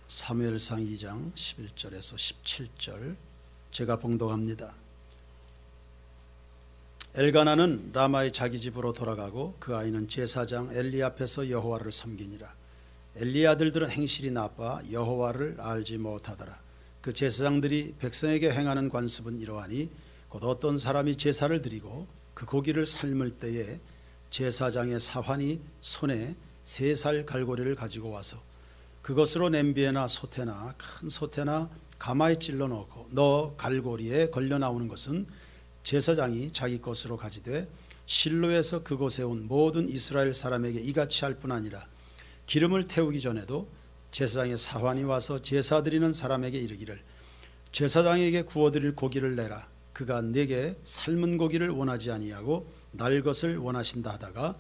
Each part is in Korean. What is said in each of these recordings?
사무엘상 2장 11절에서 17절 제가 봉독합니다. 엘가나는 라마의 자기 집으로 돌아가고 그 아이는 제사장 엘리 앞에서 여호와를 섬기니라. 엘리의 아들들은 행실이 나빠 여호와를 알지 못하더라. 그 제사장들이 백성에게 행하는 관습은 이러하니 곧 어떤 사람이 제사를 드리고 그 고기를 삶을 때에 제사장의 사환이 손에 3살 갈고리를 가지고 와서 그것으로 냄비에나 솥에나 큰 솥에나 가마에 찔러 넣고 너 갈고리에 걸려 나오는 것은 제사장이 자기 것으로 가지되 실로에서 그곳에 온 모든 이스라엘 사람에게 이같이 할 뿐 아니라 기름을 태우기 전에도 제사장의 사환이 와서 제사 드리는 사람에게 이르기를 제사장에게 구워드릴 고기를 내라. 그가 내게 삶은 고기를 원하지 아니하고 날 것을 원하신다 하다가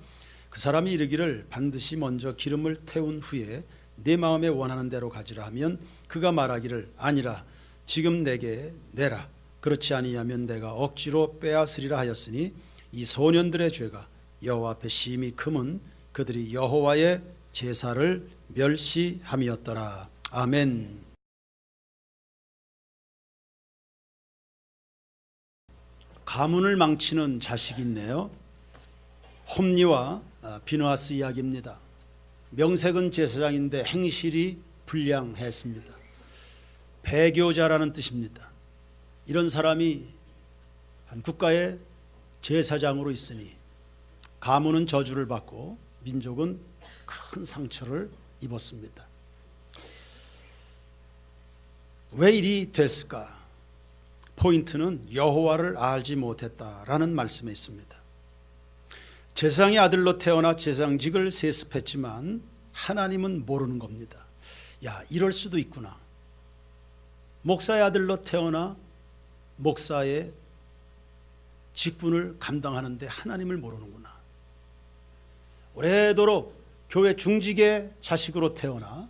그 사람이 이르기를 반드시 먼저 기름을 태운 후에 내 마음에 원하는 대로 가지라 하면 그가 말하기를 아니라 지금 내게 내라. 그렇지 아니하면 내가 억지로 빼앗으리라 하였으니 이 소년들의 죄가 여호와 앞에 심히 크면 그들이 여호와의 제사를 멸시함이었더라. 아멘. 가문을 망치는 자식이 있네요. 홈리와 비느하스 이야기입니다. 명색은 제사장인데 행실이 불량했습니다. 배교자라는 뜻입니다. 이런 사람이 한 국가의 제사장으로 있으니 가문은 저주를 받고 민족은 큰 상처를 입었습니다. 왜 일이 됐을까? 포인트는 여호와를 알지 못했다라는 말씀에 있습니다. 제사장의 아들로 태어나 제사장직을 세습했지만 하나님은 모르는 겁니다. 야, 이럴 수도 있구나. 목사의 아들로 태어나 목사의 직분을 감당하는데 하나님을 모르는구나. 오래도록 교회 중직의 자식으로 태어나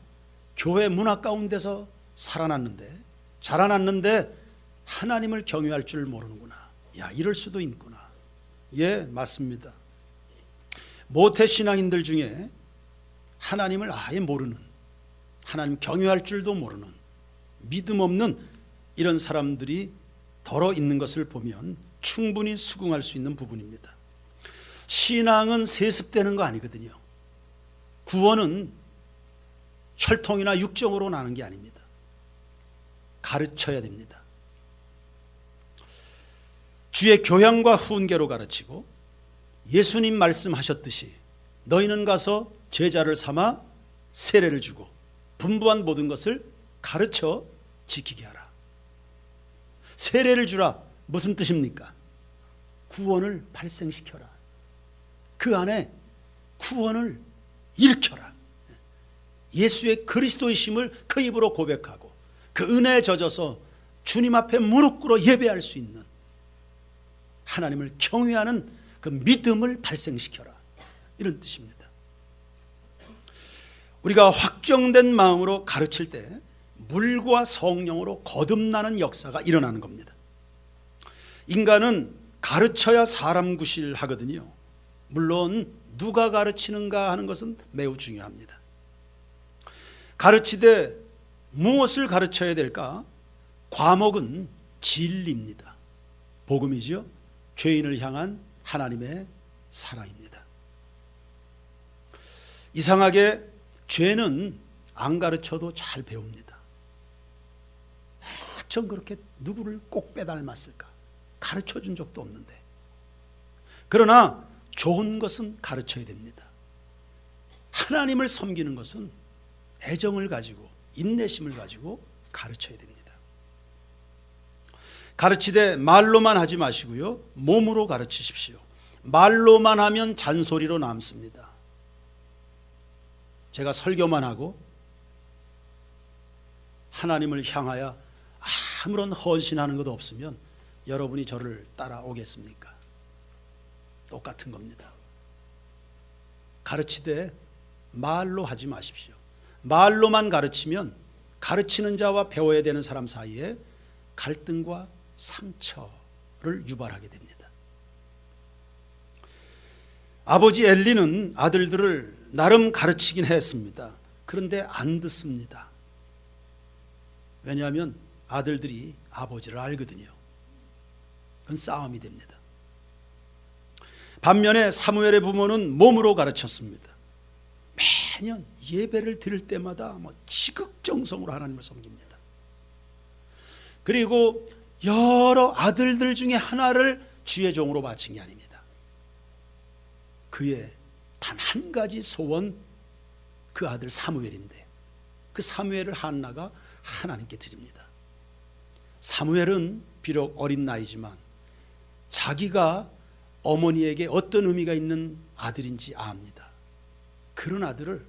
교회 문화 가운데서 살아났는데 자라났는데 하나님을 경외할 줄 모르는구나. 야, 이럴 수도 있구나. 예, 맞습니다. 모태 신앙인들 중에 하나님을 아예 모르는, 하나님 경외할 줄도 모르는, 믿음 없는 이런 사람들이 덜어 있는 것을 보면 충분히 수긍할 수 있는 부분입니다. 신앙은 세습되는 거 아니거든요. 구원은 혈통이나 육정으로 나는 게 아닙니다. 가르쳐야 됩니다. 주의 교양과 훈계로 가르치고 예수님 말씀하셨듯이 너희는 가서 제자를 삼아 세례를 주고 분부한 모든 것을 가르쳐 지키게 하라. 세례를 주라. 무슨 뜻입니까? 구원을 발생시켜라. 그 안에 구원을 일으켜라. 예수의 그리스도의 심을 그 입으로 고백하고 그 은혜에 젖어서 주님 앞에 무릎 꿇어 예배할 수 있는 하나님을 경외하는 그 믿음을 발생시켜라. 이런 뜻입니다. 우리가 확정된 마음으로 가르칠 때 물과 성령으로 거듭나는 역사가 일어나는 겁니다. 인간은 가르쳐야 사람 구실하거든요. 물론 누가 가르치는가 하는 것은 매우 중요합니다. 가르치되 무엇을 가르쳐야 될까? 과목은 진리입니다. 복음이죠. 죄인을 향한 하나님의 사랑입니다. 이상하게 죄는 안 가르쳐도 잘 배웁니다. 전 그렇게 누구를 꼭 빼닮았을까? 가르쳐 준 적도 없는데. 그러나 좋은 것은 가르쳐야 됩니다. 하나님을 섬기는 것은 애정을 가지고 인내심을 가지고 가르쳐야 됩니다. 가르치되 말로만 하지 마시고요, 몸으로 가르치십시오. 말로만 하면 잔소리로 남습니다. 제가 설교만 하고 하나님을 향하여 아무런 헌신하는 것 없으면 여러분이 저를 따라오겠습니까? 똑같은 겁니다. 가르치되 말로 하지 마십시오. 말로만 가르치면 가르치는 자와 배워야 되는 사람 사이에 갈등과 상처를 유발하게 됩니다. 아버지 엘리는 아들들을 나름 가르치긴 했습니다. 그런데 안 듣습니다. 왜냐하면 아들들이 아버지를 알거든요. 그건 싸움이 됩니다. 반면에 사무엘의 부모는 몸으로 가르쳤습니다. 매년 예배를 드릴 때마다 지극정성으로 하나님을 섬깁니다. 그리고 여러 아들들 중에 하나를 주의 종으로 바친 게 아닙니다. 그의 단 한 가지 소원, 그 아들 사무엘인데 그 사무엘을 한나가 하나님께 드립니다. 사무엘은 비록 어린 나이지만 자기가 어머니에게 어떤 의미가 있는 아들인지 압니다. 그런 아들을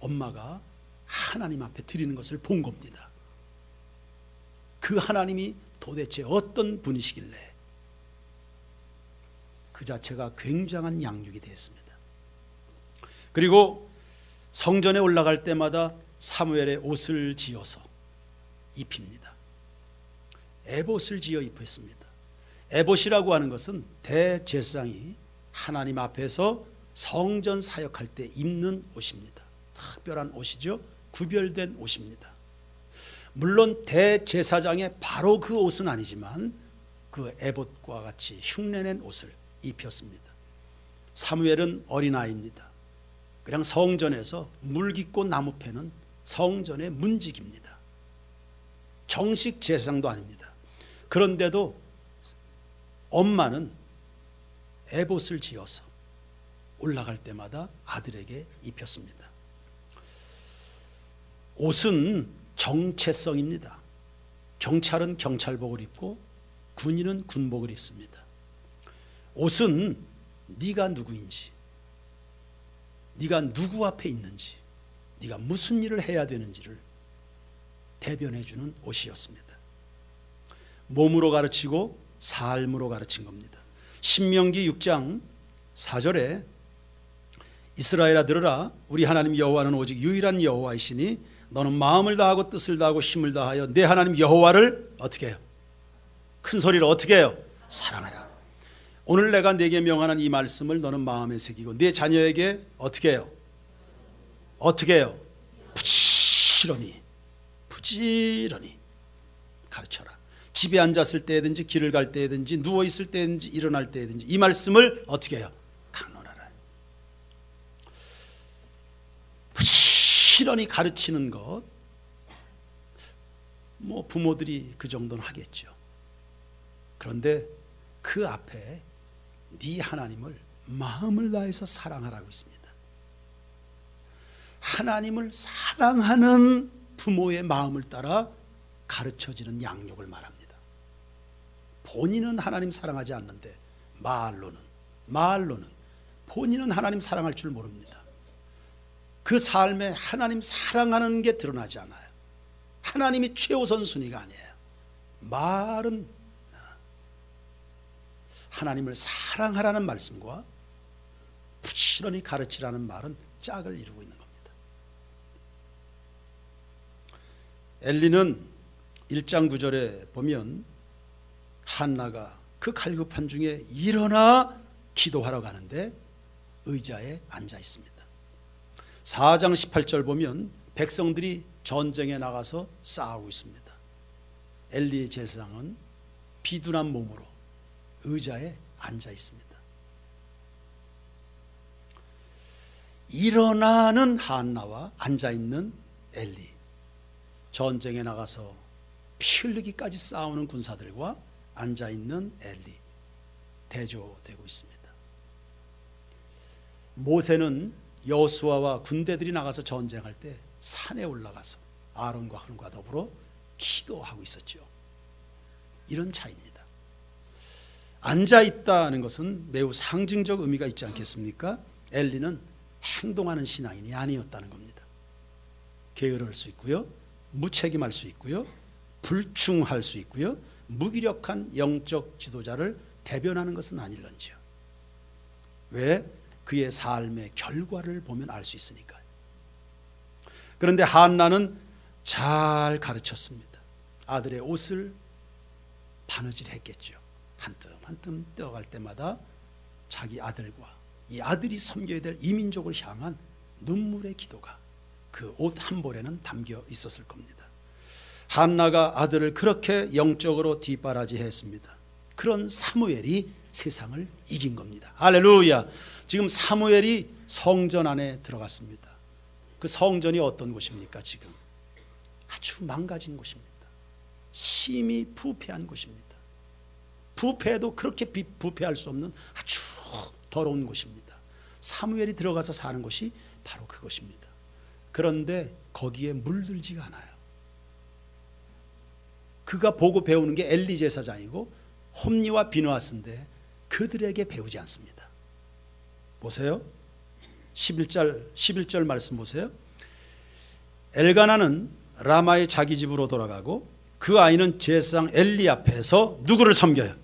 엄마가 하나님 앞에 드리는 것을 본 겁니다. 그 하나님이 도대체 어떤 분이시길래 그 자체가 굉장한 양육이 되었습니다. 그리고 성전에 올라갈 때마다 사무엘의 옷을 지어서 입힙니다. 에봇을 지어 입혔습니다. 에봇이라고 하는 것은 대제사장이 하나님 앞에서 성전 사역할 때 입는 옷입니다. 특별한 옷이죠. 구별된 옷입니다. 물론 대제사장의 바로 그 옷은 아니지만 그 에봇과 같이 흉내낸 옷을 입혔습니다. 사무엘은 어린아이입니다. 그냥 성전에서 물 깊고 나무 패는 성전의 문직입니다. 정식 제사장도 아닙니다. 그런데도 엄마는 에봇을 지어서 올라갈 때마다 아들에게 입혔습니다. 옷은 정체성입니다. 경찰은 경찰복을 입고 군인은 군복을 입습니다. 옷은 네가 누구인지, 네가 누구 앞에 있는지, 네가 무슨 일을 해야 되는지를 대변해 주는 옷이었습니다. 몸으로 가르치고 삶으로 가르친 겁니다. 신명기 6장 4절에 이스라엘아 들으라, 우리 하나님 여호와는 오직 유일한 여호와이시니 너는 마음을 다하고 뜻을 다하고 힘을 다하여 내 하나님 여호와를 어떻게 해요? 큰 소리로 어떻게 해요? 사랑하라. 오늘 내가 네게 명하는 이 말씀을 너는 마음에 새기고 네 자녀에게 어떻게 해요? 어떻게 해요? 부지런히 가르쳐라. 집에 앉았을 때든지 길을 갈 때든지 누워 있을 때든지 일어날 때든지 이 말씀을 어떻게 해요? 강론하라. 부지런히 가르치는 것, 부모들이 그 정도는 하겠죠. 그런데 그 앞에 네 하나님을 마음을 다해서 사랑하라고 있습니다. 하나님을 사랑하는 부모의 마음을 따라 가르쳐지는 양육을 말합니다. 본인은 하나님 사랑하지 않는데 말로는 본인은 하나님 사랑할 줄 모릅니다. 그 삶에 하나님 사랑하는 게 드러나지 않아요. 하나님이 최우선 순위가 아니에요. 말은 하나님을 사랑하라는 말씀과 부지런히 가르치라는 말은 짝을 이루고 있는 겁니다. 엘리는 1장 9절에 보면 한나가 그 갈급한 중에 일어나 기도하러 가는데 의자에 앉아 있습니다. 4장 18절 보면 백성들이 전쟁에 나가서 싸우고 있습니다. 엘리의 제사장은 비둔한 몸으로 의자에 앉아 있습니다. 일어나는 한나와 앉아 있는 엘리, 전쟁에 나가서 피 흘리기까지 싸우는 군사들과 앉아 있는 엘리, 대조되고 있습니다. 모세는 여호수아와 군대들이 나가서 전쟁할 때 산에 올라가서 아론과 흠과 더불어 기도하고 있었죠. 이런 차이입니다. 앉아 있다는 것은 매우 상징적 의미가 있지 않겠습니까? 엘리는 행동하는 신앙인이 아니었다는 겁니다. 게으를 수 있고요, 무책임할 수 있고요, 불충할 수 있고요, 무기력한 영적 지도자를 대변하는 것은 아닐런지요. 왜? 그의 삶의 결과를 보면 알 수 있으니까요. 그런데 한나는 잘 가르쳤습니다. 아들의 옷을 바느질했겠죠. 한 뜸 한 뜸 떼어갈 때마다 자기 아들과 이 아들이 섬겨야 될 이민족을 향한 눈물의 기도가 그 옷 한 벌에는 담겨 있었을 겁니다. 한나가 아들을 그렇게 영적으로 뒷바라지했습니다. 그런 사무엘이 세상을 이긴 겁니다. 할렐루야. 지금 사무엘이 성전 안에 들어갔습니다. 그 성전이 어떤 곳입니까? 지금 아주 망가진 곳입니다. 심히 부패한 곳입니다. 부패도 그렇게 부패할 수 없는 아주 더러운 곳입니다. 사무엘이 들어가서 사는 곳이 바로 그것입니다. 그런데 거기에 물들지가 않아요. 그가 보고 배우는 게 엘리 제사장이고 홈리와 비느하스인데 그들에게 배우지 않습니다. 보세요. 11절 말씀 보세요. 엘가나는 라마의 자기 집으로 돌아가고 그 아이는 제사장 엘리 앞에서 누구를 섬겨요?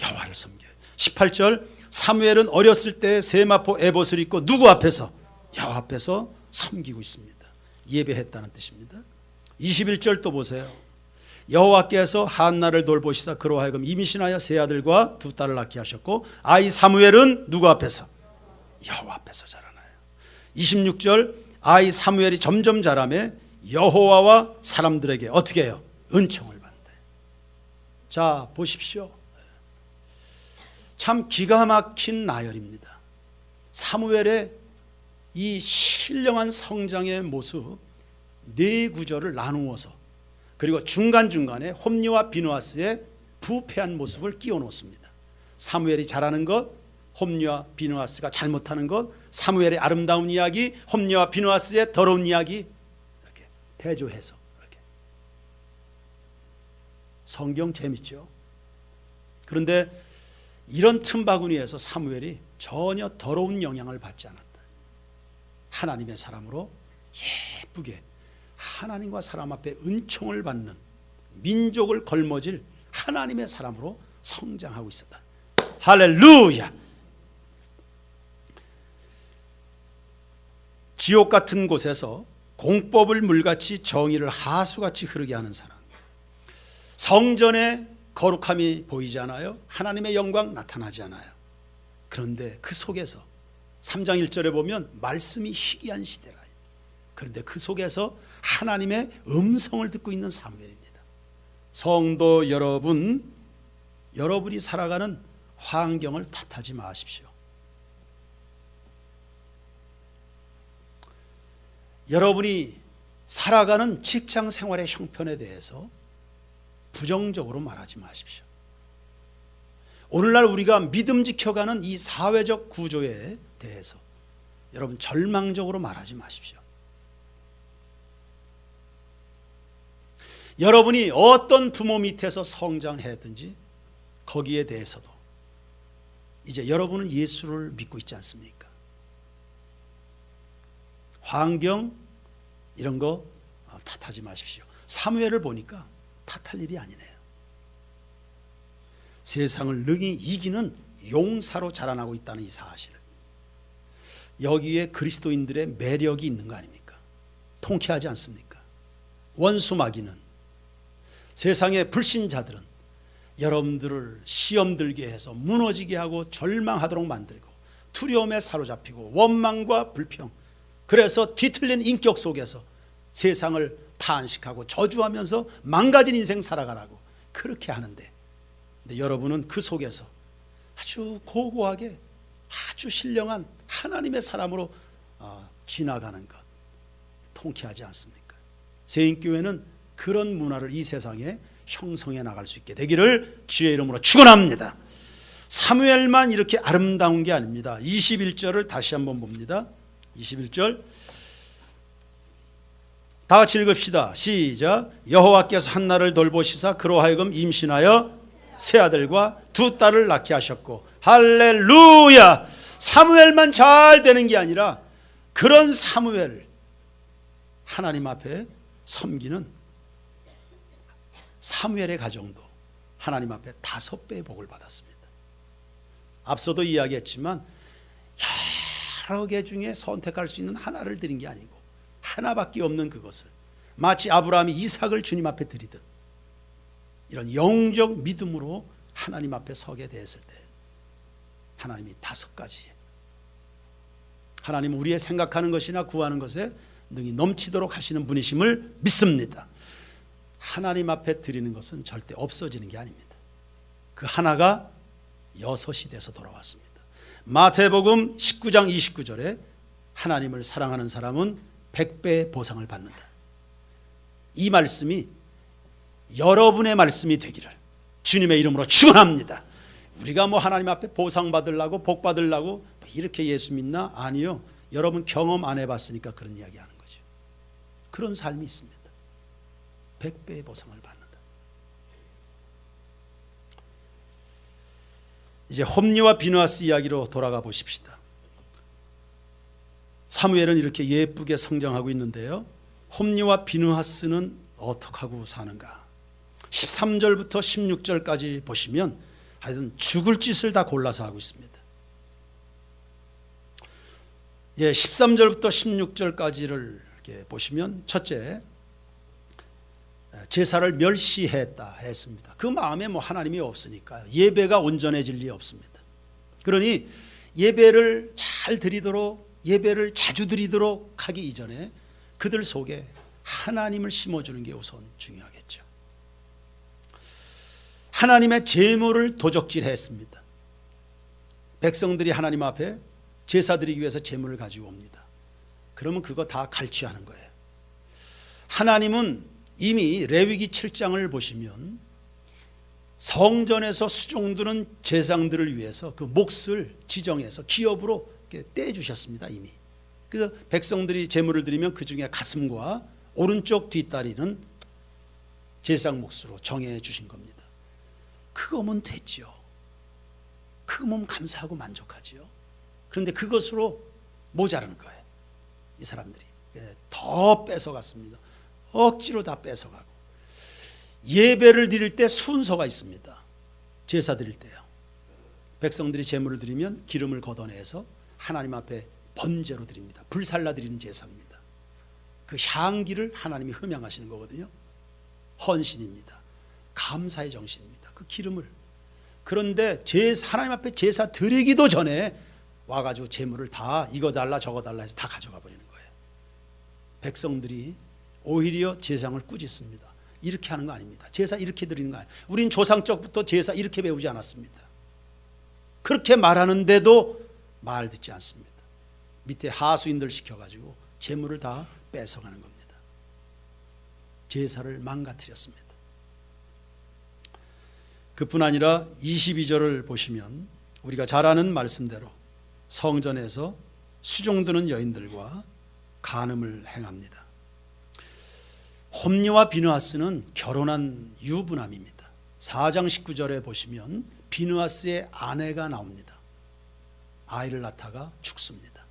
여호와를 섬겨요. 18절 사무엘은 어렸을 때 세마포 에봇을 입고 누구 앞에서? 여호와 앞에서 섬기고 있습니다. 예배했다는 뜻입니다. 21절 또 보세요. 여호와께서 한나를 돌보시사 그로 하여금 임신하여 세 아들과 두 딸을 낳게 하셨고 아이 사무엘은 누구 앞에서? 여호와 앞에서 자라나요. 26절 아이 사무엘이 점점 자라매 여호와와 사람들에게 어떻게 해요? 은총을 받는다. 자 보십시오. 참 기가 막힌 나열입니다. 사무엘의 이 신령한 성장의 모습 네 구절을 나누어서 그리고 중간중간에 홈리와 비느하스의 부패한 모습을 끼워 놓습니다. 사무엘이 잘하는 것, 홈리와 비느하스가 잘못하는 것, 사무엘의 아름다운 이야기, 홈리와 비느하스의 더러운 이야기, 이렇게 대조해서 이렇게. 성경 재밌죠. 그런데 이런 틈바구니에서 사무엘이 전혀 더러운 영향을 받지 않았다. 하나님의 사람으로 예쁘게 하나님과 사람 앞에 은총을 받는 민족을 걸머질 하나님의 사람으로 성장하고 있었다. 할렐루야. 지옥 같은 곳에서 공법을 물같이 정의를 하수같이 흐르게 하는 사람. 성전에 거룩함이 보이지 않아요? 하나님의 영광 나타나지 않아요? 그런데 그 속에서 3장 1절에 보면 말씀이 희귀한 시대라. 그런데 그 속에서 하나님의 음성을 듣고 있는 사무엘입니다. 성도 여러분, 여러분이 살아가는 환경을 탓하지 마십시오. 여러분이 살아가는 직장 생활의 형편에 대해서 부정적으로 말하지 마십시오. 오늘날 우리가 믿음 지켜가는 이 사회적 구조에 대해서 여러분 절망적으로 말하지 마십시오. 여러분이 어떤 부모 밑에서 성장했든지 거기에 대해서도 이제 여러분은 예수를 믿고 있지 않습니까? 환경 이런 거 탓하지 마십시오. 사무엘을 보니까 탓할 일이 아니네요. 세상을 능히 이기는 용사로 자라나고 있다는 이 사실. 여기에 그리스도인들의 매력이 있는 거 아닙니까? 통쾌하지 않습니까? 원수 마귀는, 세상의 불신자들은 여러분들을 시험 들게 해서 무너지게 하고 절망하도록 만들고 두려움에 사로잡히고 원망과 불평, 그래서 뒤틀린 인격 속에서 세상을 탄식하고 저주하면서 망가진 인생 살아가라고 그렇게 하는데, 근데 여러분은 그 속에서 아주 고고하게 아주 신령한 하나님의 사람으로 지나가는 것 통쾌하지 않습니까? 세인교회는 그런 문화를 이 세상에 형성해 나갈 수 있게 되기를 주의 이름으로 축원합니다. 사무엘만 이렇게 아름다운 게 아닙니다. 21절을 다시 한번 봅니다. 21절 다 같이 읽읍시다. 시작. 여호와께서 한나를 돌보시사 그로 하여금 임신하여 세 아들과 두 딸을 낳게 하셨고, 할렐루야. 사무엘만 잘 되는 게 아니라 그런 사무엘을 하나님 앞에 섬기는 사무엘의 가정도 하나님 앞에 5배의 복을 받았습니다. 앞서도 이야기했지만 여러 개 중에 선택할 수 있는 하나를 드린 게 아니고 하나밖에 없는 그것을 마치 아브라함이 이삭을 주님 앞에 드리듯 이런 영적 믿음으로 하나님 앞에 서게 됐을 때 하나님이 5가지, 하나님은 우리의 생각하는 것이나 구하는 것에 능히 넘치도록 하시는 분이심을 믿습니다. 하나님 앞에 드리는 것은 절대 없어지는 게 아닙니다. 그 하나가 6이 돼서 돌아왔습니다. 마태복음 19장 29절에 하나님을 사랑하는 사람은 100배의 보상을 받는다. 이 말씀이 여러분의 말씀이 되기를 주님의 이름으로 축원합니다. 우리가 뭐 하나님 앞에 보상 받으려고 복 받으려고 이렇게 예수 믿나? 아니요. 여러분 경험 안 해봤으니까 그런 이야기 하는 거죠. 그런 삶이 있습니다. 100배의 보상을 받는다. 이제 홈리와 비느하스 이야기로 돌아가 보십시다. 사무엘은 이렇게 예쁘게 성장하고 있는데요, 홈리와 비느하스는 어떻게 하고 사는가? 13절부터 16절까지 보시면 하여튼 죽을 짓을 다 골라서 하고 있습니다. 13절부터 16절까지를 이렇게 보시면 첫째, 제사를 멸시했다 했습니다. 그 마음에 뭐 하나님이 없으니까 예배가 온전해질 리 없습니다. 그러니 예배를 잘 드리도록, 예배를 자주 드리도록 하기 이전에 그들 속에 하나님을 심어주는 게 우선 중요하겠죠. 하나님의 제물을 도적질했습니다. 백성들이 하나님 앞에 제사 드리기 위해서 제물을 가지고 옵니다. 그러면 그거 다 갈취하는 거예요. 하나님은 이미 레위기 7장을 보시면 성전에서 수종드는 제사장들을 위해서 그 몫을 지정해서 기업으로 떼주셨습니다. 이미. 그래서 백성들이 제물을 드리면 그 중에 가슴과 오른쪽 뒷다리는 제사장 몫으로 정해 주신 겁니다. 그거면 됐죠. 그거면 감사하고 만족하지요. 그런데 그것으로 모자라는 거예요. 이 사람들이 더 뺏어갔습니다. 억지로 다 뺏어가고. 예배를 드릴 때 순서가 있습니다. 제사 드릴 때요, 백성들이 제물을 드리면 기름을 걷어내서 하나님 앞에 번제로 드립니다. 불살라 드리는 제사입니다. 그 향기를 하나님이 흠양하시는 거거든요. 헌신입니다. 감사의 정신입니다. 그 기름을. 그런데 하나님 앞에 제사 드리기도 전에 와가지고 제물을 다 이거 달라 저거 달라 해서 다 가져가 버리는 거예요. 백성들이 오히려 제사장을 꾸짖습니다. 이렇게 하는 거 아닙니다. 제사 이렇게 드리는 거 아니에요. 우린 조상적부터 제사 이렇게 배우지 않았습니다. 그렇게 말하는데도 말 듣지 않습니다. 밑에 하수인들 시켜가지고 제물을 다 뺏어가는 겁니다. 제사를 망가뜨렸습니다. 그뿐 아니라 22절을 보시면 우리가 잘 아는 말씀대로 성전에서 수종드는 여인들과 간음을 행합니다. 홈리와 비느하스는 결혼한 유부남입니다. 4장 19절에 보시면 비느하스의 아내가 나옵니다. 아이를 낳다가 죽습니다.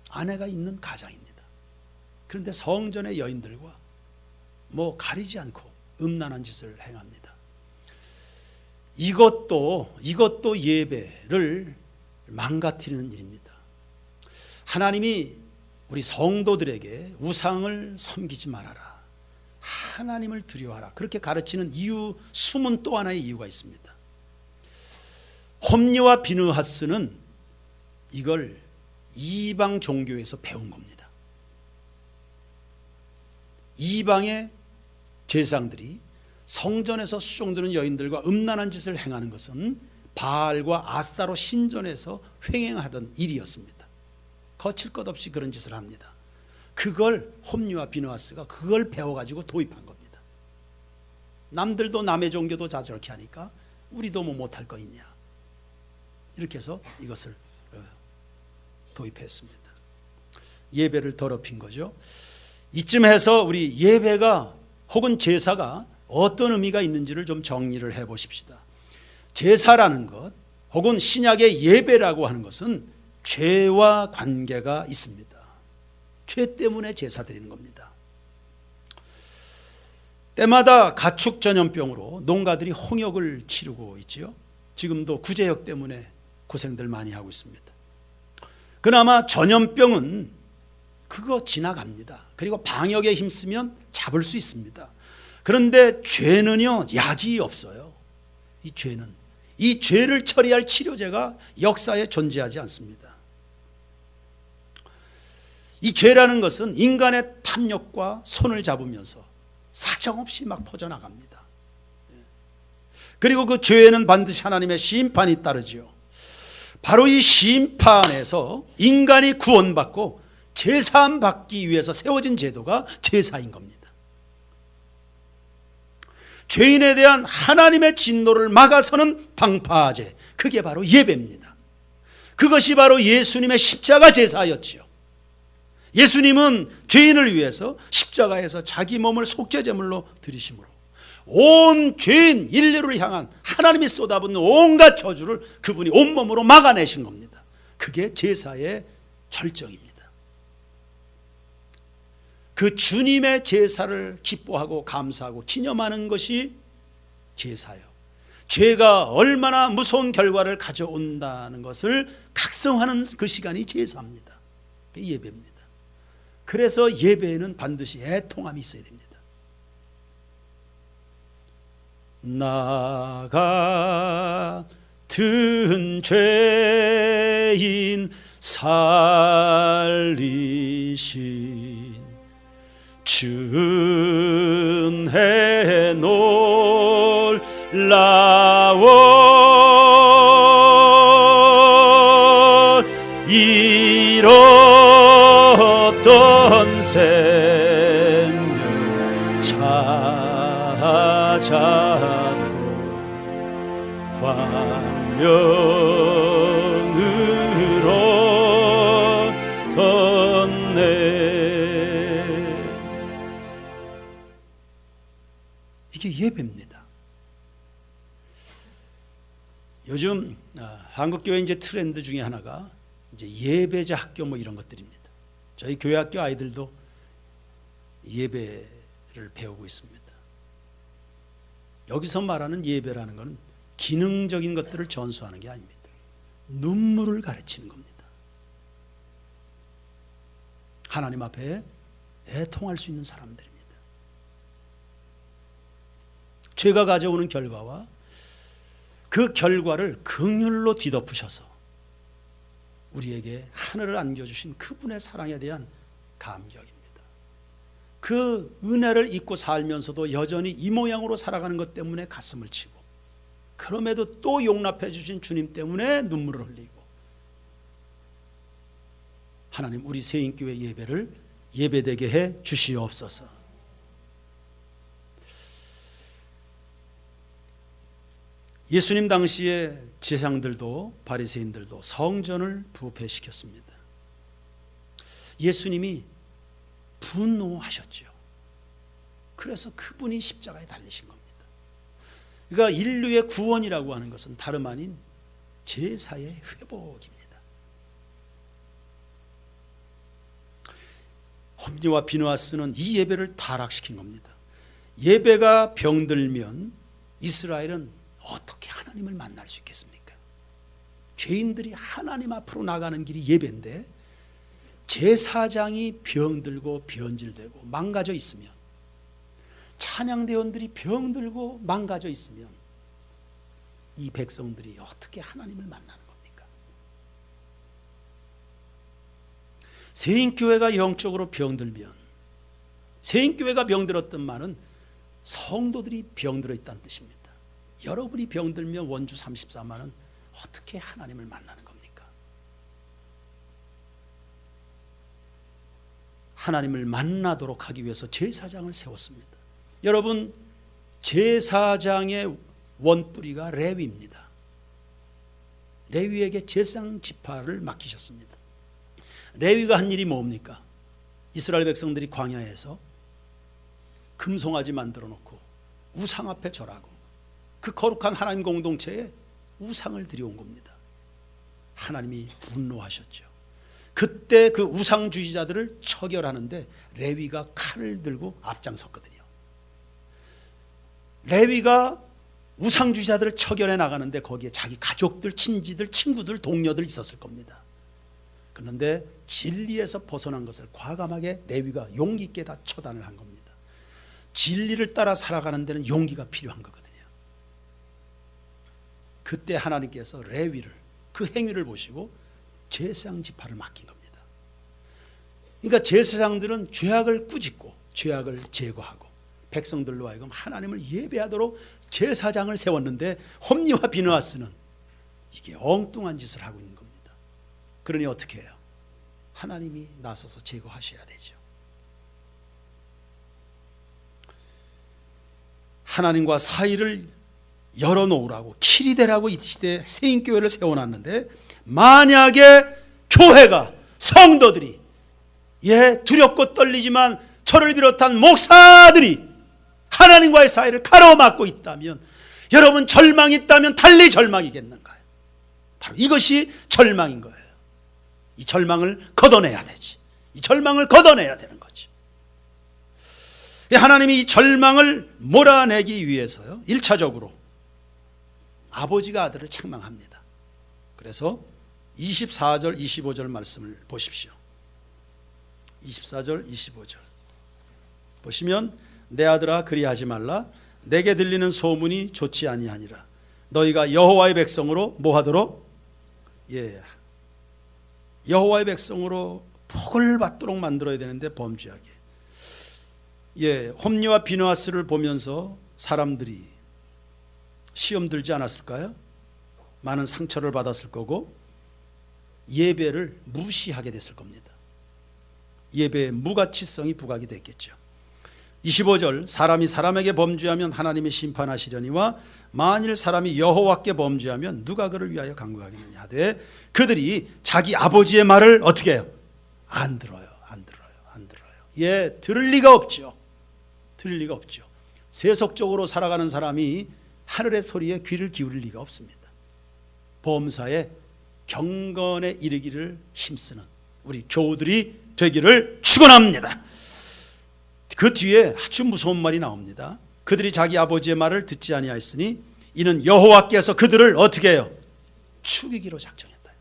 아내가 있는 가장입니다. 그런데 성전의 여인들과 뭐 가리지 않고 음란한 짓을 행합니다. 이것도 예배를 망가뜨리는 일입니다. 하나님이 우리 성도들에게 우상을 섬기지 말아라, 하나님을 두려워하라, 그렇게 가르치는 이유, 숨은 또 하나의 이유가 있습니다. 홈리와 비느하스는 이걸 이방 종교에서 배운 겁니다. 이방의 제사장들이 성전에서 수종드는 여인들과 음란한 짓을 행하는 것은 바알과 아스타로 신전에서 횡행하던 일이었습니다. 거칠 것 없이 그런 짓을 합니다. 그걸 홈리와 비느하스가 그걸 배워가지고 도입한 겁니다. 남들도 남의 종교도 다 저렇게 하니까 우리도 뭐 못할 거 있냐, 이렇게 해서 이것을 도입했습니다. 예배를 더럽힌 거죠. 이쯤 해서 우리 예배가 혹은 제사가 어떤 의미가 있는지를 좀 정리를 해보십시다. 제사라는 것 혹은 신약의 예배라고 하는 것은 죄와 관계가 있습니다. 죄 때문에 제사 드리는 겁니다. 때마다 가축 전염병으로 농가들이 홍역을 치르고 있지요. 지금도 구제역 때문에 고생들 많이 하고 있습니다. 그나마 전염병은 그거 지나갑니다. 그리고 방역에 힘쓰면 잡을 수 있습니다. 그런데 죄는요, 약이 없어요. 이 죄를 처리할 치료제가 역사에 존재하지 않습니다. 이 죄라는 것은 인간의 탐욕과 손을 잡으면서 사정없이 막 퍼져나갑니다. 그리고 그 죄에는 반드시 하나님의 심판이 따르지요. 바로 이 심판에서 인간이 구원받고 제사함 받기 위해서 세워진 제도가 제사인 겁니다. 죄인에 대한 하나님의 진노를 막아서는 방파제, 그게 바로 예배입니다. 그것이 바로 예수님의 십자가 제사였지요. 예수님은 죄인을 위해서 십자가에서 자기 몸을 속죄제물로 드리심으로 온 죄인 인류를 향한 하나님이 쏟아붓는 온갖 저주를 그분이 온몸으로 막아내신 겁니다. 그게 제사의 절정입니다. 그 주님의 제사를 기뻐하고 감사하고 기념하는 것이 제사요. 죄가 얼마나 무서운 결과를 가져온다는 것을 각성하는 그 시간이 제사입니다. 예배입니다. 그래서 예배에는 반드시 애통함이 있어야 됩니다. 나 같은 죄인 살리신 주은혜 놀라워 잃었던 생명 찾았고 광명으로 떴네. 이게 예배입니다. 요즘 한국교회 이제 트렌드 중에 하나가 이제 예배자 학교 뭐 이런 것들입니다. 저희 교회 학교 아이들도 예배를 배우고 있습니다. 여기서 말하는 예배라는 것은 기능적인 것들을 전수하는 게 아닙니다. 눈물을 가르치는 겁니다. 하나님 앞에 애통할 수 있는 사람들입니다. 죄가 가져오는 결과와 그 결과를 긍휼로 뒤덮으셔서 우리에게 하늘을 안겨주신 그분의 사랑에 대한 감격입니다. 그 은혜를 잊고 살면서도 여전히 이 모양으로 살아가는 것 때문에 가슴을 치고, 그럼에도 또 용납해 주신 주님 때문에 눈물을 흘리고, 하나님 우리 세인교회 예배를 예배되게 해 주시옵소서. 예수님 당시에 제사장들도 바리새인들도 성전을 부패시켰습니다. 예수님이 분노하셨죠. 그래서 그분이 십자가에 달리신 겁니다. 그러니까 인류의 구원이라고 하는 것은 다름 아닌 제사의 회복입니다. 홈리와 비누아스는 이 예배를 타락시킨 겁니다. 예배가 병들면 이스라엘은 어떻게 하나님을 만날 수 있겠습니까? 죄인들이 하나님 앞으로 나가는 길이 예배인데 제사장이 병들고 변질되고 망가져 있으면, 찬양대원들이 병들고 망가져 있으면 이 백성들이 어떻게 하나님을 만나는 겁니까? 세인교회가 영적으로 병들면, 세인교회가 병들었던 말은 성도들이 병들어 있다는 뜻입니다. 여러분이 병들면 원주 34만은 어떻게 하나님을 만나는 겁니까? 하나님을 만나도록 하기 위해서 제사장을 세웠습니다. 여러분, 제사장의 원뿌리가 레위입니다. 레위에게 제사장 지파를 맡기셨습니다. 레위가 한 일이 뭡니까? 이스라엘 백성들이 광야에서 금송아지 만들어 놓고 우상 앞에 절하고 그 거룩한 하나님 공동체에 우상을 드려온 겁니다. 하나님이 분노하셨죠. 그때 그 우상주의자들을 처결하는데 레위가 칼을 들고 앞장섰거든요. 레위가 우상주의자들을 처결해 나가는데 거기에 자기 가족들, 친지들, 친구들, 동료들 있었을 겁니다. 그런데 진리에서 벗어난 것을 과감하게 레위가 용기 있게 다 처단을 한 겁니다. 진리를 따라 살아가는 데는 용기가 필요한 거거든요. 그때 하나님께서 레위를, 그 행위를 보시고 제사장 지파를 맡긴 겁니다. 그러니까 제사장들은 죄악을 꾸짖고 죄악을 제거하고 백성들로 하여금 하나님을 예배하도록 제사장을 세웠는데 홈리와 비느하스는 이게 엉뚱한 짓을 하고 있는 겁니다. 그러니 어떻게 해요? 하나님이 나서서 제거하셔야 되죠. 하나님과 사이를 열어놓으라고 키리대라고 이 시대에 세인교회를 세워놨는데, 만약에 교회가, 성도들이, 두렵고 떨리지만 저를 비롯한 목사들이 하나님과의 사이를 가로막고 있다면, 여러분 절망이 있다면 달리 절망이겠는가요? 바로 이것이 절망인 거예요. 이 절망을 걷어내야 되지. 이 절망을 걷어내야 되는 거지. 하나님이 이 절망을 몰아내기 위해서요, 1차적으로 아버지가 아들을 책망합니다. 그래서 24절 25절 말씀을 보십시오. 24절 25절 보시면, 내 아들아 그리하지 말라. 내게 들리는 소문이 좋지 아니하니라. 너희가 여호와의 백성으로 뭐하도록? 여호와의 백성으로 복을 받도록 만들어야 되는데 범죄하게. 홈리와 비느하스를 보면서 사람들이 시험 들지 않았을까요? 많은 상처를 받았을 거고 예배를 무시하게 됐을 겁니다. 예배의 무가치성이 부각이 됐겠죠. 25절, 사람이 사람에게 범죄하면 하나님이 심판하시려니와 만일 사람이 여호와께 범죄하면 누가 그를 위하여 간구하겠느냐 하되, 그들이 자기 아버지의 말을 어떻게 해요? 안 들어요. 들을 리가 없죠. 들을 리가 없죠. 세속적으로 살아가는 사람이 하늘의 소리에 귀를 기울일 리가 없습니다. 범사에 경건에 이르기를 힘쓰는 우리 교우들이 되기를 축원합니다. 그 뒤에 아주 무서운 말이 나옵니다. 그들이 자기 아버지의 말을 듣지 아니하였으니 이는 여호와께서 그들을 어떻게 해요? 죽이기로 작정했다.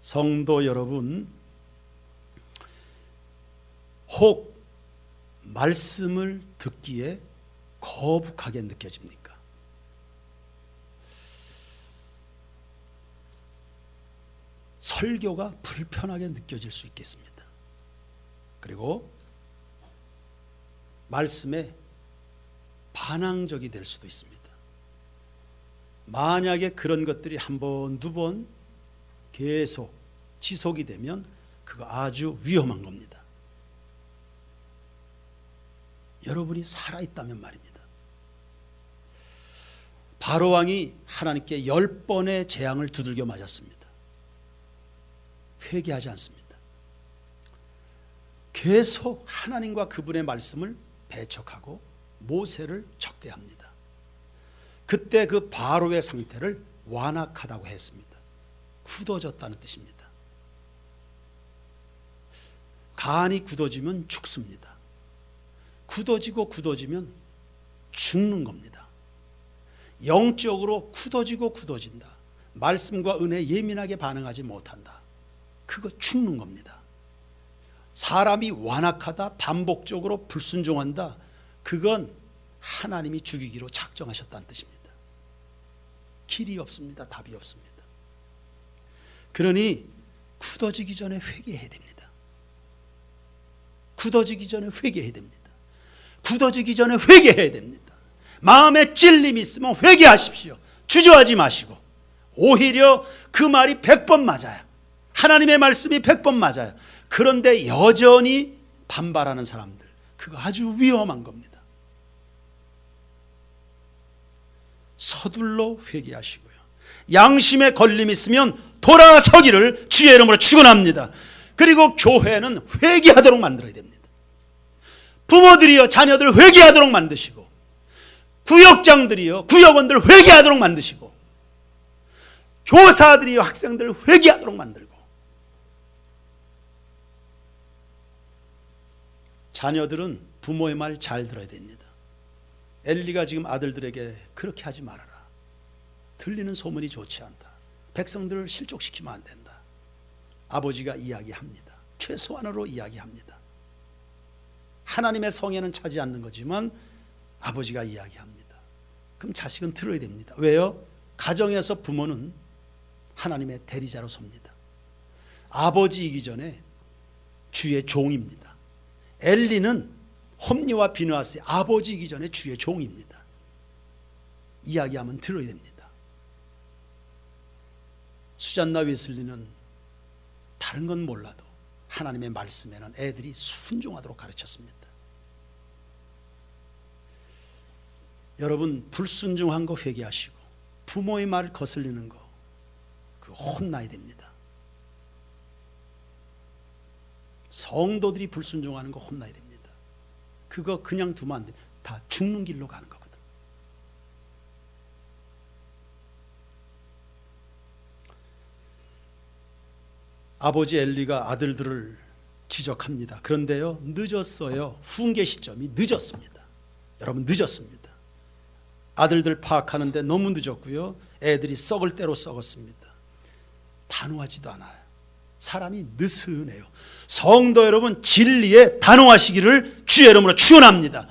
성도 여러분, 혹 말씀을 듣기에 거북하게 느껴집니까? 설교가 불편하게 느껴질 수 있겠습니다. 그리고 말씀에 반항적이 될 수도 있습니다. 만약에 그런 것들이 한 번, 두 번 계속 지속이 되면 그거 아주 위험한 겁니다. 여러분이 살아있다면 말입니다. 바로왕이 하나님께 10번의 재앙을 두들겨 맞았습니다. 회개하지 않습니다. 계속 하나님과 그분의 말씀을 배척하고 모세를 적대합니다. 그때 그 바로의 상태를 완악하다고 했습니다. 굳어졌다는 뜻입니다. 간이 굳어지면 죽습니다. 굳어지면 죽는 겁니다. 영적으로 굳어진다. 말씀과 은혜에 예민하게 반응하지 못한다. 그거 죽는 겁니다. 사람이 완악하다, 반복적으로 불순종한다, 그건 하나님이 죽이기로 작정하셨다는 뜻입니다. 길이 없습니다. 답이 없습니다. 그러니 굳어지기 전에 회개해야 됩니다. 굳어지기 전에 회개해야 됩니다. 마음에 찔림이 있으면 회개하십시오. 주저하지 마시고. 오히려 그 말이 100번 맞아요. 하나님의 말씀이 100번 맞아요. 그런데 여전히 반발하는 사람들, 그거 아주 위험한 겁니다. 서둘러 회개하시고요. 양심에 걸림이 있으면 돌아서기를 주의 이름으로 축원합니다. 그리고 교회는 회개하도록 만들어야 됩니다. 부모들이요, 자녀들 회개하도록 만드시고, 구역장들이요, 구역원들 회개하도록 만드시고, 교사들이요, 학생들 회개하도록 만들고, 자녀들은 부모의 말 잘 들어야 됩니다. 엘리가 지금 아들들에게 그렇게 하지 말아라. 들리는 소문이 좋지 않다. 백성들을 실족시키면 안 된다. 아버지가 이야기합니다. 최소한으로 이야기합니다. 하나님의 성에는 차지 않는 거지만 아버지가 이야기합니다. 그럼 자식은 들어야 됩니다. 왜요? 가정에서 부모는 하나님의 대리자로 섭니다. 아버지이기 전에 주의 종입니다. 엘리는 홈리와 비느하스의 아버지이기 전에 주의 종입니다. 이야기하면 들어야 됩니다. 수잔나 웨슬리는 다른 건 몰라도 하나님의 말씀에는 애들이 순종하도록 가르쳤습니다. 여러분, 불순종한 거 회개하시고 부모의 말을 거슬리는 거 그거 혼나야 됩니다. 성도들이 불순종하는 거 혼나야 됩니다. 그거 그냥 두면 안 돼. 다 죽는 길로 가는 거거든. 아버지 엘리가 아들들을 지적합니다. 그런데요, 늦었어요. 훈계 시점이 늦었습니다. 여러분, 늦었습니다. 아들들 파악하는데 너무 늦었고요. 애들이 썩을 대로 썩었습니다. 단호하지도 않아요. 사람이 느슨해요. 성도 여러분, 진리에 단호하시기를 주의 이름으로 축원합니다.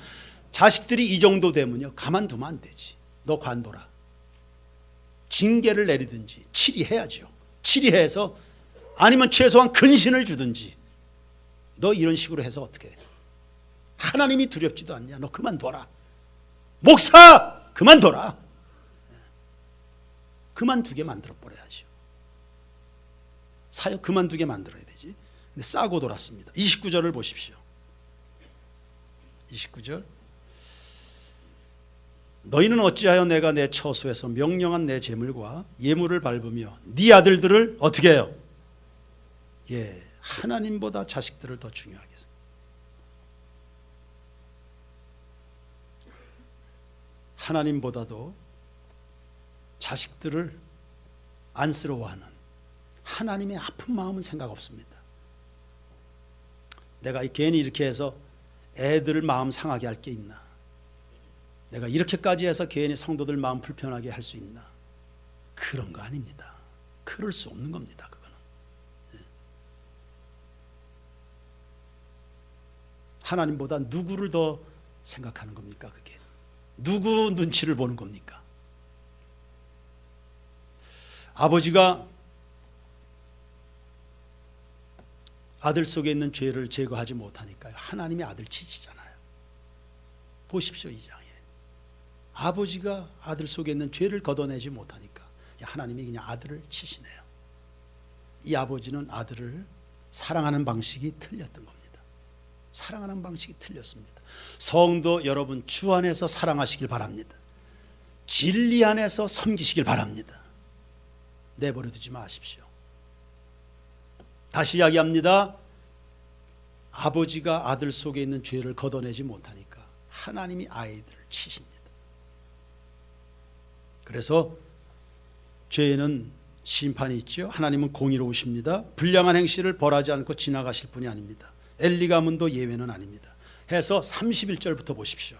자식들이 이 정도 되면요, 가만두면 안 되지. 너 관둬라. 징계를 내리든지 치리해야죠. 치리해서 아니면 최소한 근신을 주든지. 너 이런 식으로 해서 어떻게 해? 하나님이 두렵지도 않냐? 너 그만둬라. 목사 그만둬라. 그만두게 만들어버려야죠. 사역 그만두게 만들어야 되지. 근데 싸고 돌았습니다. 29절을 보십시오. 29절. 너희는 어찌하여 내가 내 처소에서 명령한 내 제물과 예물을 밟으며 네 아들들을 어떻게 해요? 예, 하나님보다 자식들을 더 중요하게 해서. 하나님보다도 자식들을 안쓰러워하는 하나님의 아픈 마음은 생각 없습니다. 내가 괜히 이렇게 해서 애들 마음 상하게 할 게 있나? 내가 이렇게까지 해서 괜히 성도들 마음 불편하게 할 수 있나? 그런 거 아닙니다. 그럴 수 없는 겁니다. 그거는. 하나님보다 누구를 더 생각하는 겁니까? 그게 누구 눈치를 보는 겁니까? 아버지가 아들 속에 있는 죄를 제거하지 못하니까요, 하나님의 아들 치시잖아요. 보십시오, 이 장에. 아버지가 아들 속에 있는 죄를 걷어내지 못하니까 하나님이 그냥 아들을 치시네요. 이 아버지는 아들을 사랑하는 방식이 틀렸던 겁니다. 사랑하는 방식이 틀렸습니다. 성도 여러분, 주 안에서 사랑하시길 바랍니다. 진리 안에서 섬기시길 바랍니다. 내버려 두지 마십시오. 다시 이야기합니다. 아버지가 아들 속에 있는 죄를 걷어내지 못하니까 하나님이 아이들을 치십니다. 그래서 죄에는 심판이 있죠. 하나님은 공의로우십니다. 불량한 행실을 벌하지 않고 지나가실 분이 아닙니다. 엘리 가문도 예외는 아닙니다. 해서 31절부터 보십시오.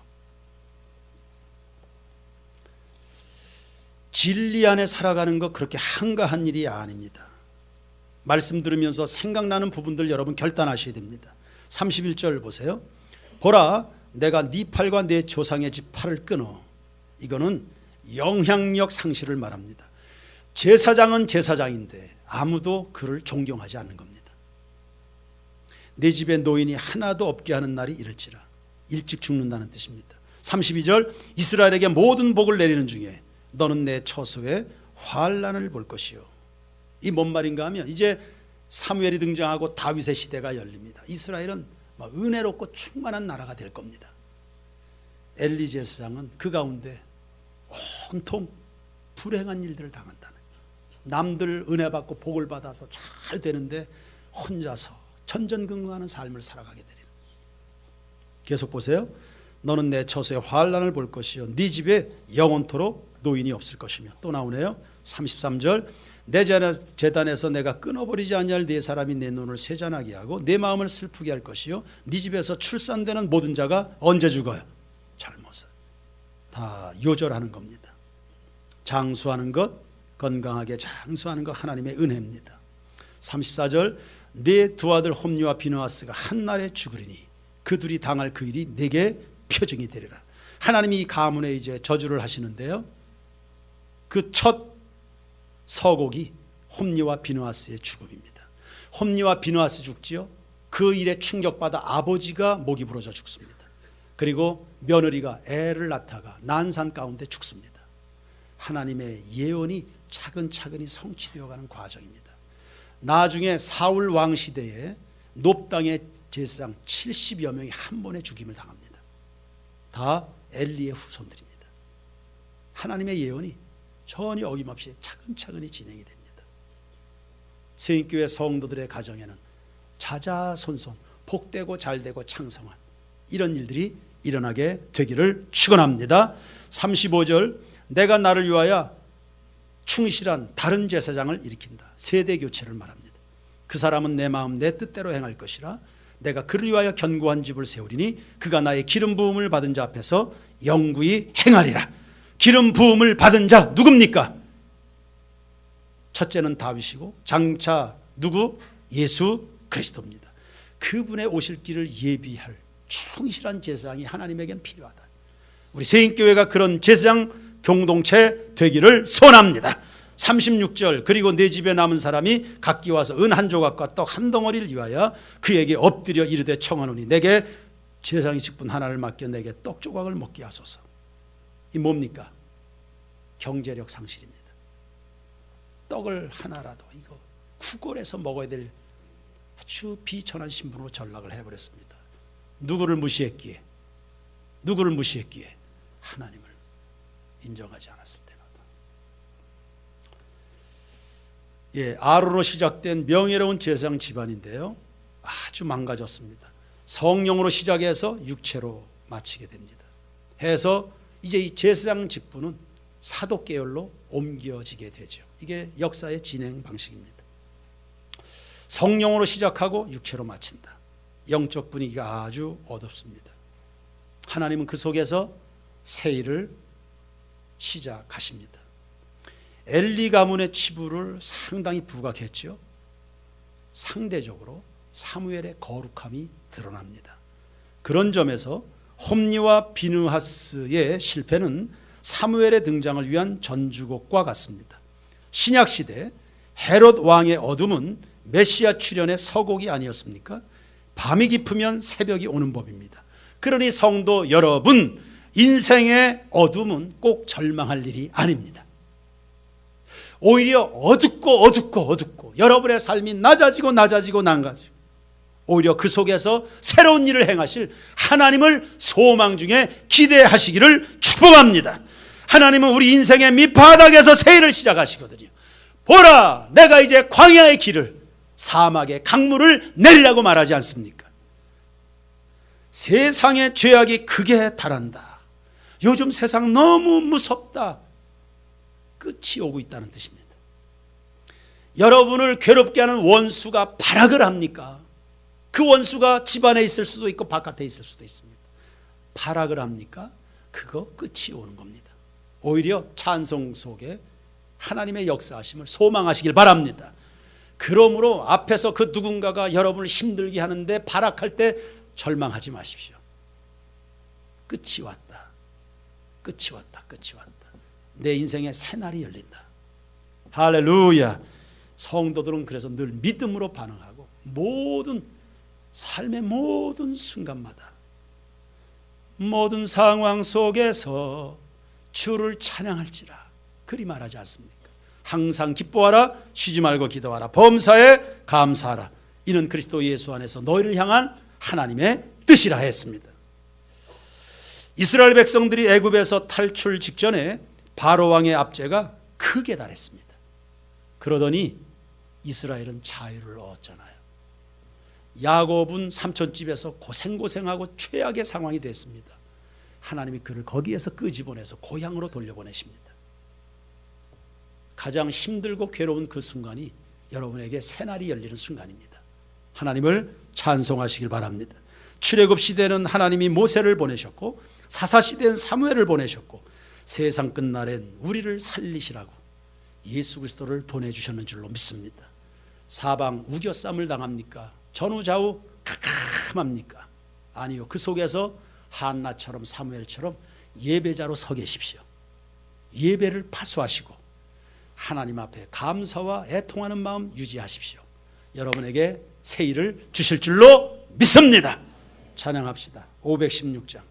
진리 안에 살아가는 것 그렇게 한가한 일이 아닙니다. 말씀 들으면서 생각나는 부분들 여러분 결단하셔야 됩니다. 31절 보세요. 보라, 내가 네 팔과 네 조상의 집 팔을 끊어. 이거는 영향력 상실을 말합니다. 제사장은 제사장인데 아무도 그를 존경하지 않는 겁니다. 내 집에 노인이 하나도 없게 하는 날이 이를지라. 일찍 죽는다는 뜻입니다. 32절, 이스라엘에게 모든 복을 내리는 중에 너는 내 처소에 환난을 볼 것이요. 이 뭔 말인가 하면 이제 사무엘이 등장하고 다윗의 시대가 열립니다. 이스라엘은 은혜롭고 충만한 나라가 될 겁니다. 엘리 제사장은 그 가운데 온통 불행한 일들을 당한다는, 남들 은혜 받고 복을 받아서 잘 되는데 혼자서 전전긍긍하는 삶을 살아가게 되리라. 계속 보세요. 너는 내 처소에 환난을 볼 것이요 네 집에 영원토록 노인이 없을 것이며. 또 나오네요. 33절, 내 제단에서 내가 끊어버리지 아니할 네 사람이 내 눈을 쇠잔하게 하고 내 마음을 슬프게 할 것이요 네 집에서 출산되는 모든 자가 언제 죽어요? 젊어서. 다 요절하는 겁니다. 장수하는 것, 건강하게 장수하는 것 하나님의 은혜입니다. 34절, 네 두 아들 홈리와 비느하스가 한날에 죽으리니 그들이 당할 그 일이 내게 표징이 되리라. 하나님이 이 가문에 이제 저주를 하시는데요, 그 첫 서곡이 홈리와 비느하스의 죽음입니다. 홈리와 비느하스 죽지요. 그 일에 충격받아 아버지가 목이 부러져 죽습니다. 그리고 며느리가 애를 낳다가 난산 가운데 죽습니다. 하나님의 예언이 차근차근히 성취되어가는 과정입니다. 나중에 사울 왕 시대에 놋당의 제사장 70여 명이 한 번에 죽임을 당합니다. 다 엘리의 후손들입니다. 하나님의 예언이 전혀 어김없이 차근차근히 진행이 됩니다. 세인교회 성도들의 가정에는 자자손손 복되고 잘되고 창성한 이런 일들이 일어나게 되기를 축원합니다. 35절, 내가 나를 위하여 충실한 다른 제사장을 일으킨다. 세대 교체를 말합니다. 그 사람은 내 마음 내 뜻대로 행할 것이라. 내가 그를 위하여 견고한 집을 세우리니 그가 나의 기름 부음을 받은 자 앞에서 영구히 행하리라. 기름 부음을 받은 자 누굽니까? 첫째는 다윗이고 장차 누구? 예수 그리스도입니다. 그분의 오실 길을 예비할 충실한 제사장이 하나님에겐 필요하다. 우리 세인교회가 그런 제사장 공동체 되기를 소원합니다. 36절, 그리고 내 집에 남은 사람이 각기 와서 은 한 조각과 떡 한 덩어리를 위하여 그에게 엎드려 이르되 청하노니 내게 제사장의 직분 하나를 맡겨 내게 떡 조각을 먹게 하소서. 이 뭡니까? 경제력 상실입니다. 떡을 하나라도 이거 구걸해서 먹어야 될 아주 비천한 신분으로 전락을 해버렸습니다. 누구를 무시했기에? 누구를 무시했기에? 하나님을 인정하지 않았을 때마다. 아로로 시작된 명예로운 제사장 집안인데요, 아주 망가졌습니다. 성령으로 시작해서 육체로 마치게 됩니다. 해서 이제 이 제사장 직분은 사도 계열로 옮겨지게 되죠. 이게 역사의 진행 방식입니다. 성령으로 시작하고 육체로 마친다. 영적 분위기가 아주 어둡습니다. 하나님은 그 속에서 새 일을 시작하십니다. 엘리 가문의 치부를 상당히 부각했죠. 상대적으로 사무엘의 거룩함이 드러납니다. 그런 점에서 홈리와 비느하스의 실패는 사무엘의 등장을 위한 전주곡과 같습니다. 신약시대 헤롯 왕의 어둠은 메시아 출현의 서곡이 아니었습니까? 밤이 깊으면 새벽이 오는 법입니다. 그러니 성도 여러분, 인생의 어둠은 꼭 절망할 일이 아닙니다. 오히려 어둡고 여러분의 삶이 낮아지고 망가지고 오히려 그 속에서 새로운 일을 행하실 하나님을 소망 중에 기대하시기를 축복합니다. 하나님은 우리 인생의 밑바닥에서 새 일을 시작하시거든요. 보라, 내가 이제 광야의 길을, 사막의 강물을 내리라고 말하지 않습니까? 세상의 죄악이 극에 달한다. 요즘 세상 너무 무섭다. 끝이 오고 있다는 뜻입니다. 여러분을 괴롭게 하는 원수가 발악을 합니까? 그 원수가 집안에 있을 수도 있고 바깥에 있을 수도 있습니다. 발악을 합니까? 그거 끝이 오는 겁니다. 오히려 찬송 속에 하나님의 역사하심을 소망하시길 바랍니다. 그러므로 앞에서 그 누군가가 여러분을 힘들게 하는데 발악할 때 절망하지 마십시오. 끝이 왔다. 끝이 왔다. 내 인생의 새날이 열린다. 할렐루야. 성도들은 그래서 늘 믿음으로 반응하고 삶의 모든 순간마다 모든 상황 속에서 주를 찬양할지라 그리 말하지 않습니까? 항상 기뻐하라, 쉬지 말고 기도하라, 범사에 감사하라. 이는 그리스도 예수 안에서 너희를 향한 하나님의 뜻이라 했습니다. 이스라엘 백성들이 애굽에서 탈출 직전에 바로 왕의 압제가 크게 달했습니다. 그러더니 이스라엘은 자유를 얻었잖아요. 야곱은 삼촌집에서 고생하고 최악의 상황이 됐습니다. 하나님이 그를 거기에서 끄집어내서 고향으로 돌려보내십니다. 가장 힘들고 괴로운 그 순간이 여러분에게 새날이 열리는 순간입니다. 하나님을 찬송하시길 바랍니다. 출애굽 시대는 하나님이 모세를 보내셨고 사사 시대는 사무엘을 보내셨고 세상 끝날엔 우리를 살리시라고 예수 그리스도를 보내주셨는 줄로 믿습니다. 사방 우겨쌈을 당합니까? 전후좌우 캄캄합니까? 아니요. 그 속에서 한나처럼 사무엘처럼 예배자로 서 계십시오. 예배를 파수하시고 하나님 앞에 감사와 애통하는 마음 유지하십시오. 여러분에게 새 일을 주실 줄로 믿습니다. 찬양합시다. 516장.